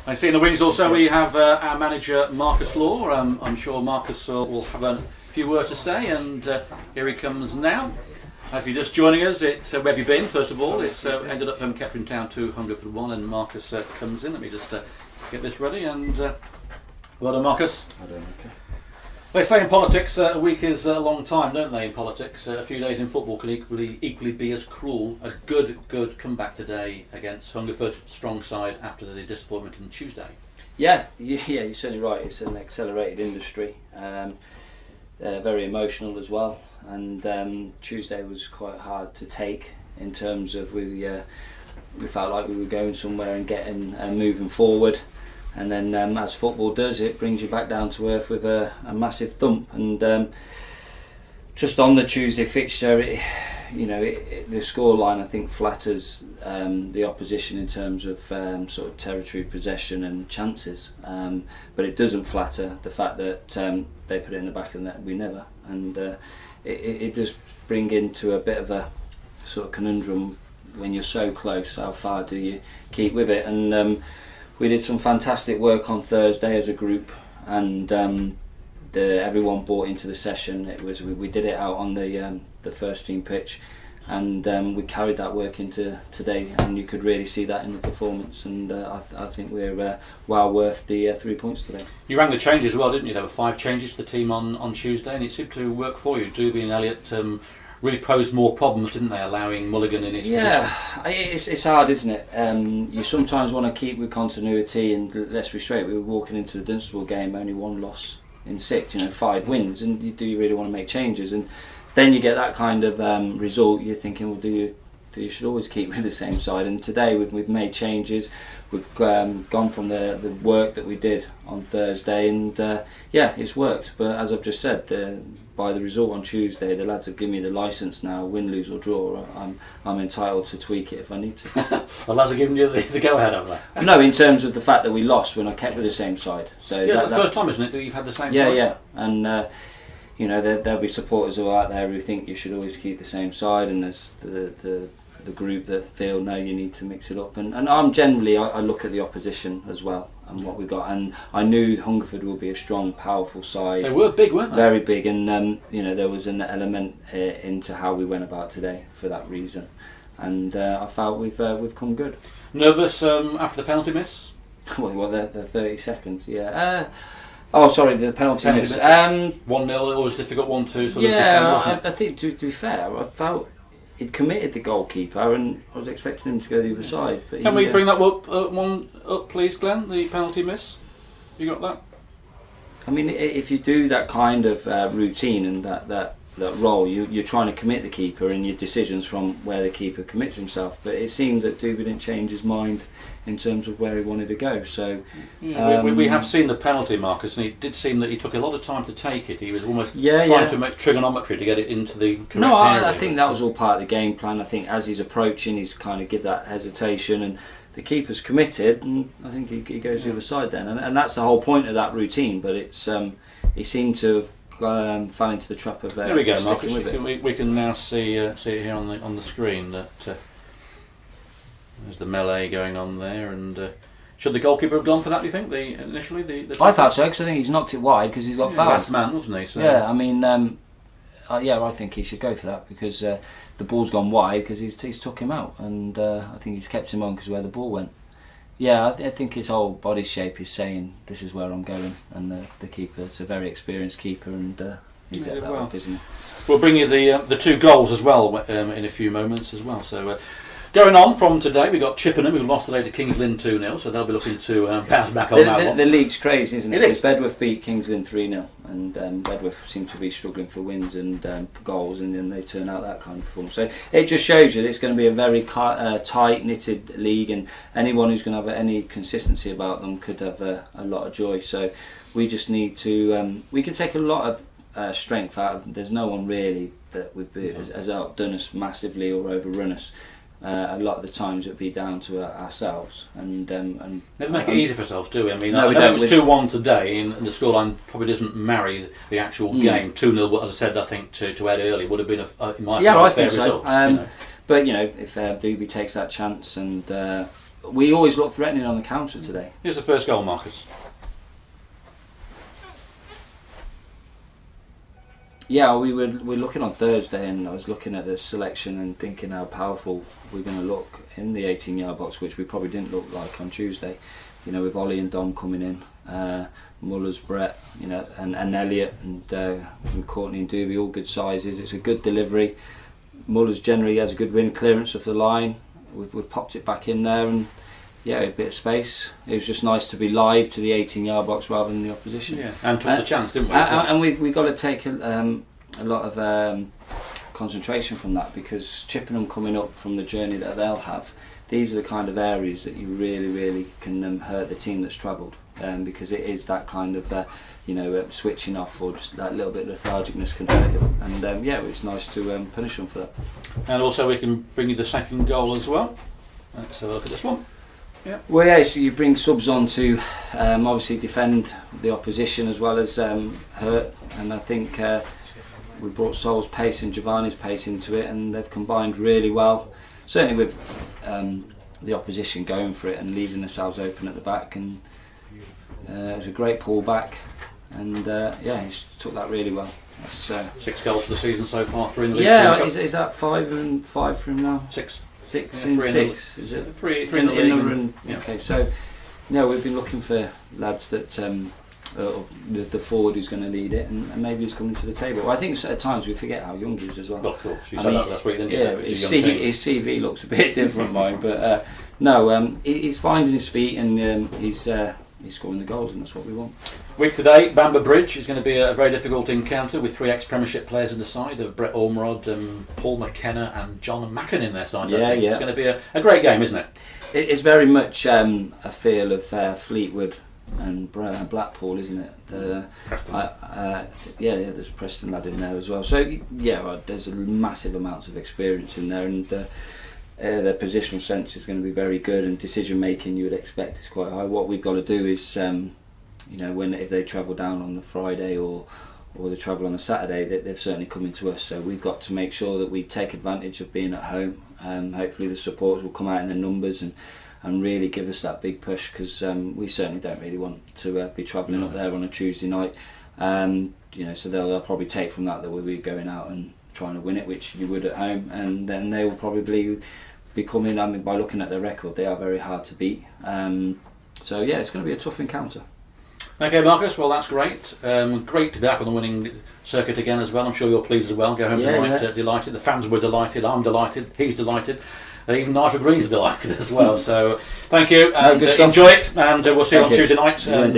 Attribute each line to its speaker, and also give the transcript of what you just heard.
Speaker 1: I see in the wings also we have our manager Marcus Law. I'm sure Marcus will have a few words to say, and here he comes now. If you're just joining us, where have you been first of all? It's ended up from Kettering Town to Hungerford 1, and Marcus comes in. Let me just get this ready, and well done, Marcus.
Speaker 2: I don't know. Okay.
Speaker 1: They say in politics a week is a long time, don't they? In politics, a few days in football can equally be as cruel. A good comeback today against Hungerford, strong side after the disappointment on Tuesday.
Speaker 2: Yeah, you're certainly right. It's an accelerated industry. They're very emotional as well, and Tuesday was quite hard to take in terms of we felt like we were going somewhere and getting moving forward. And then, as football does, it brings you back down to earth with a massive thump. And just on the Tuesday fixture, the scoreline I think flatters the opposition in terms of sort of territory possession and chances, but it doesn't flatter the fact that they put it in the back of the net. We never, and it does bring into a bit of a sort of conundrum when you're so close. How far do you keep with it? And we did some fantastic work on Thursday as a group, and everyone bought into the session. It was we did it out on the first team pitch, and we carried that work into today, and you could really see that in the performance. And I think we're well worth the 3 points today. You
Speaker 1: rang the changes as well, didn't you? There were 5 changes to the team on Tuesday, and it seemed to work for you. Doobie and Elliott really posed more problems, didn't they, allowing Mulligan in his position?
Speaker 2: Yeah, it's hard, isn't it? You sometimes want to keep with continuity, and let's be straight, we were walking into the Dunstable game, only 1 loss in 6, 5 wins, and do you really want to make changes? And then you get that kind of result, you're thinking, well, do you should always keep with the same side? And today we've made changes, we've gone from the work that we did on Thursday, and it's worked. But as I've just said, by the result on Tuesday, the lads have given me the licence now, win, lose or draw. I'm entitled to tweak it if I need to.
Speaker 1: The lads are giving you the go-ahead, have they?
Speaker 2: No, in terms of the fact that we lost when I kept with the same side. So
Speaker 1: yeah, it's the first time, isn't it, that you've had the same side?
Speaker 2: Yeah, and there'll be supporters who are out there who think you should always keep the same side, and there's the group that feel no, you need to mix it up. And I'm generally I look at the opposition as well and what we got, and I knew Hungerford will be a strong, powerful side.
Speaker 1: They were big, weren't they?
Speaker 2: Very big, and there was an element into how we went about today for that reason, and I felt we've come good.
Speaker 1: Nervous after the penalty miss?
Speaker 2: Well, the 30 seconds, yeah. The penalty miss.
Speaker 1: 1-0, always difficult. 1-2.
Speaker 2: I think to be fair, I felt he'd committed the goalkeeper, and I was expecting him to go the other side. But
Speaker 1: Can we bring that one up, please, Glenn? The penalty miss. You got that?
Speaker 2: I mean, if you do that kind of routine and that role, you're trying to commit the keeper in your decisions from where the keeper commits himself. But it seemed that Doobie didn't change his mind in terms of where he wanted to go. So
Speaker 1: we have seen the penalty, Marcus, and it did seem that he took a lot of time to take it. He was almost trying to make trigonometry to get it into the correct area.
Speaker 2: I think that was all part of the game plan. I think as he's approaching, he's kind of give that hesitation, and the keeper's committed, and I think he goes the other side then. And that's the whole point of that routine. But it's he seemed to have fell into the trap of
Speaker 1: there we go, Marcus. We can now see it here on the screen that there's the melee going on there, and should the goalkeeper have gone for that, do you think, initially?
Speaker 2: I thought so, because I think he's knocked it wide because he's got fouled.
Speaker 1: Last man, wasn't he? So.
Speaker 2: Yeah, I mean, I think he should go for that, because the ball's gone wide because he's took him out, and I think he's kept him on because of where the ball went. Yeah, I think his whole body shape is saying this is where I'm going, and the keeper, it's a very experienced keeper, and he's at that up, isn't he?
Speaker 1: We'll bring you the 2 goals as well in a few moments as well. So going on from today, we got Chippenham, who lost today to Kings Lynn 2-0, so they'll be looking to bounce back on that one.
Speaker 2: The league's crazy, isn't it?
Speaker 1: It is.
Speaker 2: Bedworth beat Kings Lynn 3-0, and Bedworth seem to be struggling for wins and goals, and then they turn out that kind of form. So it just shows you that it's going to be a very tight knitted league, and anyone who's going to have any consistency about them could have a lot of joy. So we just need to we can take a lot of strength out of. There's no one really that has outdone us massively or overrun us. A lot of the times it would be down to ourselves, and
Speaker 1: never make it easy for ourselves, do we? I mean,
Speaker 2: no,
Speaker 1: I know it was 2-1 today, and the scoreline probably doesn't marry the actual game. 2-0, as I said, I think to Ed early would have been a fair result.
Speaker 2: But if Doobie takes that chance, and we always look threatening on the counter today.
Speaker 1: Here's the first goal, Marcus.
Speaker 2: Yeah, we're looking on Thursday, and I was looking at the selection and thinking how powerful we're going to look in the 18-yard box, which we probably didn't look like on Tuesday. You know, with Ollie and Dom coming in, Mullers, Brett, you know, and Elliot and Courtney and Doobie, all good sizes. It's a good delivery. Mullers generally has a good win clearance of the line. We've popped it back in there, and yeah, a bit of space. It was just nice to be live to the 18-yard box rather than the opposition.
Speaker 1: Yeah, and took the chance, didn't we?
Speaker 2: And we got to take a lot of concentration from that, because Chippenham coming up from the journey that they'll have, these are the kind of areas that you really can hurt the team that's travelled, because it is that kind of switching off, or just that little bit of lethargicness can hurt you. And yeah, it's nice to punish them for that.
Speaker 1: And also we can bring you the second goal as well. Let's have a look at this one. Yeah.
Speaker 2: Well, yeah, so you bring subs on to obviously defend the opposition as well as hurt, and I think we brought Sol's pace and Giovanni's pace into it, and they've combined really well. Certainly with the opposition going for it and leaving themselves open at the back, and it was a great pull back, and yeah, he took that really well. That's,
Speaker 1: 6 goals for the season so far, 3 in the league.
Speaker 2: Yeah, is that 5 and 5 for him now?
Speaker 1: 6.
Speaker 2: 6
Speaker 1: Yeah,
Speaker 2: in
Speaker 1: 3
Speaker 2: 6.
Speaker 1: In
Speaker 2: Is it
Speaker 1: 3 in the league?
Speaker 2: Yeah. Okay, so yeah, we've been looking for lads that the forward who's going to lead it, and maybe he's coming to the table. Well, I think at times we forget how young he is as well.
Speaker 1: Well, of course, you said that last week, didn't you?
Speaker 2: Yeah, his CV looks a bit different, mine, but no, he's finding his feet, and he's scoring the goals, and that's what we want.
Speaker 1: Week today, Bamber Bridge is going to be a very difficult encounter with 3 ex-Premiership players in the side of Brett Ormerod, Paul McKenna and John Macken in their side. I think it's going to be a great game, isn't it?
Speaker 2: It's very much a feel of Fleetwood and Blackpool, isn't it? Yeah, there's a Preston lad in there as well. So yeah, there's a massive amounts of experience in there, and their positional sense is going to be very good, and decision making you would expect is quite high. What we've got to do is, if they travel down on the Friday or they travel on the Saturday, they're certainly coming to us. So we've got to make sure that we take advantage of being at home. Hopefully the supporters will come out in their numbers and really give us that big push, because we certainly don't really want to be travelling up there on a Tuesday night. So they'll probably take from that we'll be going out and trying to win it, which you would at home, and then they will probably be coming. I mean, by looking at their record, they are very hard to beat. So yeah, it's going to be a tough encounter.
Speaker 1: Okay, Marcus, well that's great. Great to be back on the winning circuit again as well. I'm sure you're pleased as well. Go home tonight delighted. The fans were delighted, I'm delighted, he's delighted. Even Nigel Green's delighted as well. So thank you, and enjoy it, and we'll see you on Tuesday night. And